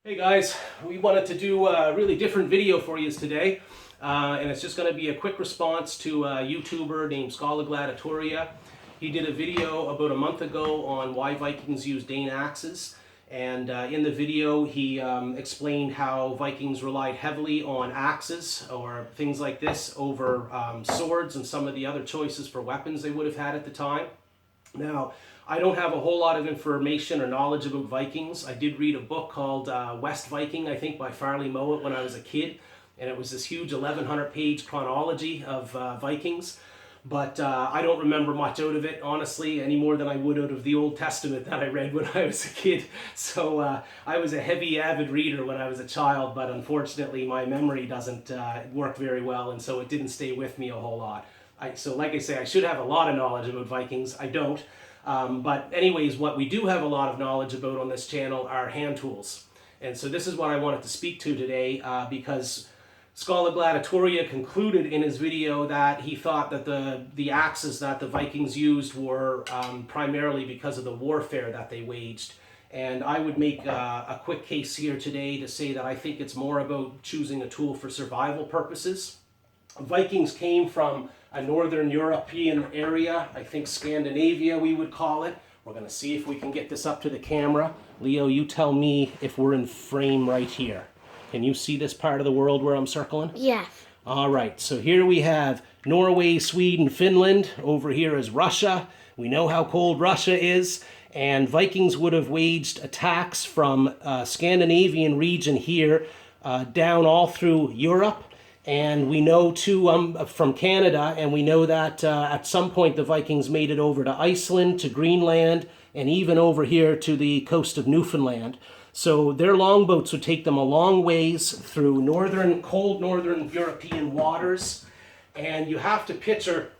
Hey guys, we wanted to do a really different video for you today, and it's just going to be a quick response to a YouTuber named Scholagladiatoria. He did a video about a month ago on why Vikings use Dane axes, and in the video he explained how Vikings relied heavily on axes or things like this over swords and some of the other choices for weapons they would have had at the time. Now, I don't have a whole lot of information or knowledge about Vikings. I did read a book called West Viking, I think, by Farley Mowat when I was a kid. And it was this huge 1,100-page chronology of Vikings. But I don't remember much out of it, honestly, any more than I would out of the Old Testament that I read when I was a kid. So I was a heavy, avid reader when I was a child, but unfortunately my memory doesn't work very well, and so it didn't stay with me a whole lot. So like I say, I should have a lot of knowledge about Vikings. I don't. But anyways, what we do have a lot of knowledge about on this channel are hand tools. And so this is what I wanted to speak to today because Scholagladiatoria concluded in his video that he thought that the axes that the Vikings used were primarily because of the warfare that they waged. And I would make a quick case here today to say that I think it's more about choosing a tool for survival purposes. Vikings came from a northern European area, I think Scandinavia we would call it. We're going to see if we can get this up to the camera. Leo, you tell me if we're in frame right here. Can you see this part of the world where I'm circling? Yes. All right, so here we have Norway, Sweden, Finland. Over here is Russia. We know how cold Russia is. And Vikings would have waged attacks from Scandinavian region here down all through Europe. And we know too from Canada, and we know that at some point the Vikings made it over to Iceland, to Greenland, and even over here to the coast of Newfoundland. So their longboats would take them a long ways through cold northern European waters. And you have to picture,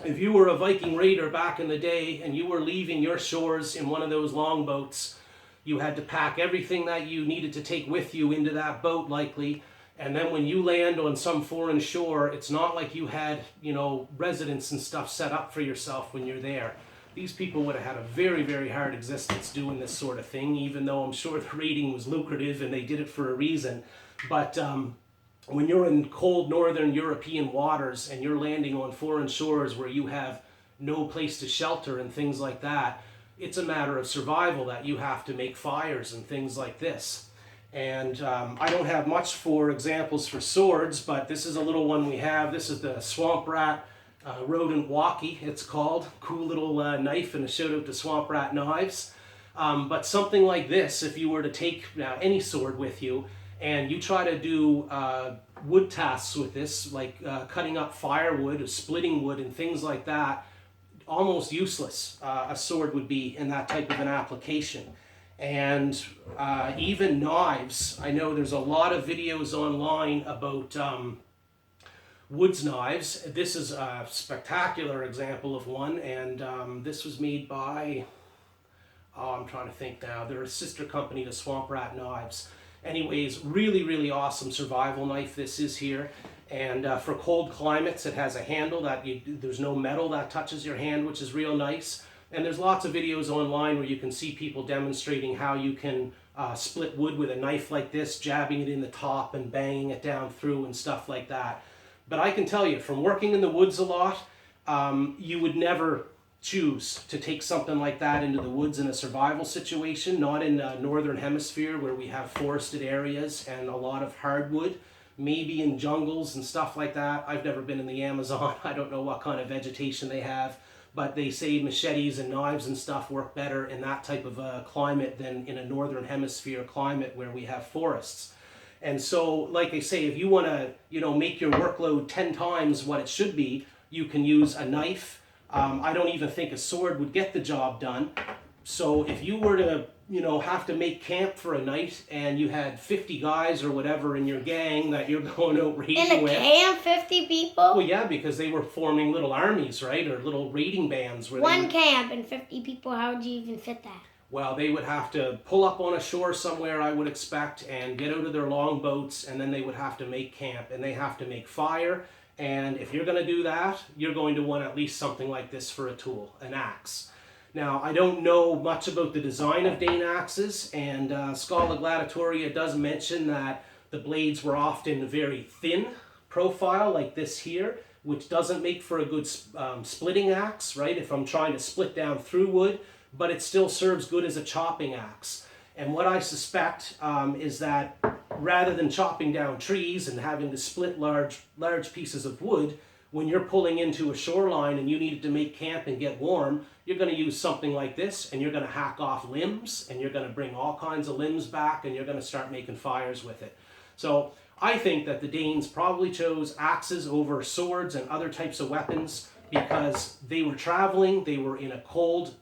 if you were a Viking raider back in the day and you were leaving your shores in one of those longboats, you had to pack everything that you needed to take with you into that boat likely. And then when you land on some foreign shore, it's not like you had, residence and stuff set up for yourself when you're there. These people would have had a very, very hard existence doing this sort of thing, even though I'm sure the raiding was lucrative and they did it for a reason. But when you're in cold northern European waters and you're landing on foreign shores where you have no place to shelter and things like that, it's a matter of survival that you have to make fires and things like this. And I don't have much for examples for swords, but this is a little one we have. This is the Swamp Rat Rodent Walkie, it's called. Cool little knife, and a shout out to Swamp Rat Knives. But something like this, if you were to take any sword with you, and you try to do wood tasks with this, like cutting up firewood or splitting wood and things like that, almost useless a sword would be in that type of an application. And even knives, I know there's a lot of videos online about woods knives. This is a spectacular example of one, and this was made by, I'm trying to think now, they're a sister company to Swamp Rat Knives. Anyways, really, really awesome survival knife this is here. And for cold climates, it has a handle that there's no metal that touches your hand, which is real nice. And there's lots of videos online where you can see people demonstrating how you can split wood with a knife like this, jabbing it in the top and banging it down through and stuff like that. But I can tell you, from working in the woods a lot, you would never choose to take something like that into the woods in a survival situation, not in the northern hemisphere where we have forested areas and a lot of hardwood, maybe in jungles and stuff like that. I've never been in the Amazon. I don't know what kind of vegetation they have. But they say machetes and knives and stuff work better in that type of a climate than in a northern hemisphere climate where we have forests. And so, like I say, if you want to, make your workload 10 times what it should be, you can use a knife. I don't even think a sword would get the job done. So if you were to, have to make camp for a night and you had 50 guys or whatever in your gang that you're going out raiding with. In a camp, 50 people? Well, yeah, because they were forming little armies, right? Or little raiding bands. One camp and 50 people, how would you even fit that? Well, they would have to pull up on a shore somewhere, I would expect, and get out of their longboats, and then they would have to make camp, and they have to make fire. And if you're going to do that, you're going to want at least something like this for a tool, an axe. Now, I don't know much about the design of Dane axes, and Scholagladiatoria does mention that the blades were often very thin profile, like this here, which doesn't make for a good splitting axe, right? If I'm trying to split down through wood, but it still serves good as a chopping axe. And what I suspect is that rather than chopping down trees and having to split large pieces of wood, when you're pulling into a shoreline and you needed to make camp and get warm, you're going to use something like this, and you're going to hack off limbs, and you're going to bring all kinds of limbs back, and you're going to start making fires with it. So I think that the Danes probably chose axes over swords and other types of weapons because they were traveling, they were in a cold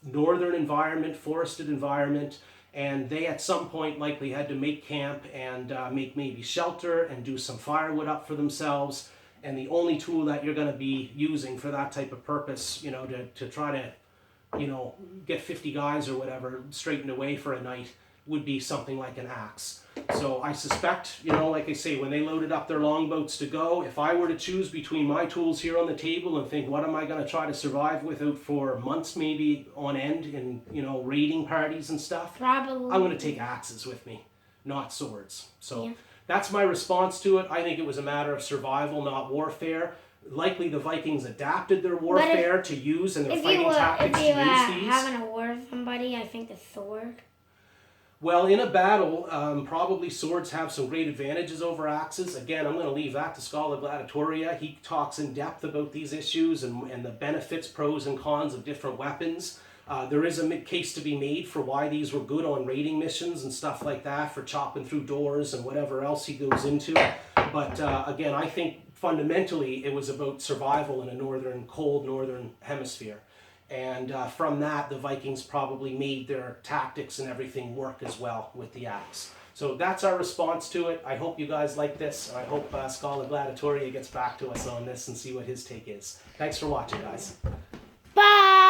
northern environment, forested environment, and they at some point likely had to make camp and make maybe shelter and do some firewood up for themselves. And the only tool that you're going to be using for that type of purpose, you know, to try to, you know, get 50 guys or whatever straightened away for a night would be something like an axe. So I suspect, you know, like I say, when they loaded up their longboats to go, if I were to choose between my tools here on the table and think, what am I going to try to survive without for months maybe on end in, you know, raiding parties and stuff, Probably. I'm going to take axes with me, not swords. So. Yeah. That's my response to it. I think it was a matter of survival, not warfare. Likely the Vikings adapted their warfare to use and their fighting tactics to use these. Having a war with somebody, I think the sword. Well, in a battle, probably swords have some great advantages over axes. Again, I'm going to leave that to Scholagladiatoria. He talks in depth about these issues and the benefits, pros and cons of different weapons. There is a case to be made for why these were good on raiding missions and stuff like that, for chopping through doors and whatever else he goes into. But again, I think fundamentally it was about survival in a cold northern hemisphere. And from that, the Vikings probably made their tactics and everything work as well with the axe. So that's our response to it. I hope you guys like this. I hope Scholagladiatoria gets back to us on this and see what his take is. Thanks for watching, guys. Bye!